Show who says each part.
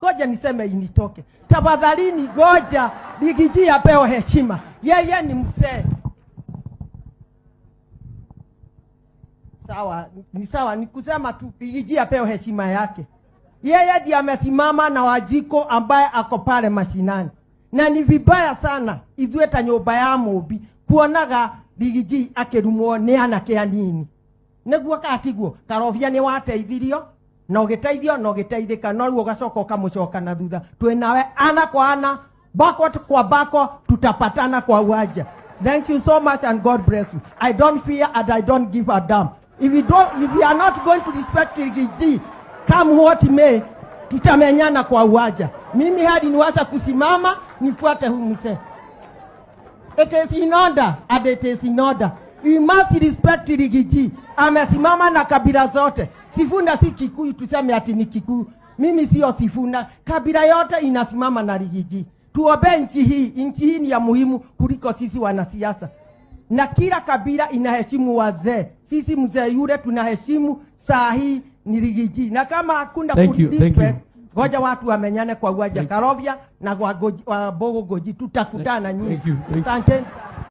Speaker 1: Goja niseme initoke. Tafadhalini goja Rigiji apewe heshima. Yeye ni mzee. Sawa, ni kusema tu Rigiji apewe heshima yake. Yeye ndiye amesimama na Wajiko ambaye ako pale mashinani. Na ni vibaya sana ithueta nyumba ya Mobi kuonaga Rigiji akirumwo ni anake anini. Neguo katiguo Karobia ni wateithirio na ũgĩteithĩka no rĩu ũgacoka ũkamũcoka na thutha. Twĩ nawe ana kwa ana, bako kwa bako, tutapatana kwa uwanja. Thank you so much and God bless you. I don't fear and I don't give a damn. If we are not going to respect Rigiji, come what may, tutamenyana kwa uwanja. Mimi hadi niwacha kusimama nifuate huyu mzee. It is in order and it is in order. We must respect Rigiji. Amesimama na kabila zote. Sifuna si Kikuyu tuseme ati ni Kikuyu. Mimi sio Sifuna. Kabila yote inasimama na Rigiji. Tuombe nchi hii. Nchi hii ni ya muhimu kuliko sisi wanasiasa. Na kila kabila inaheshimu wazee. Sisi mzee yule tunaheshimu, saa hii ni Rigiji. Na kama hakuna respect, goja watu wamenyane kwa uwanja Karobia na kwa Bogo Goji, tutakutana nyinyi. Asante.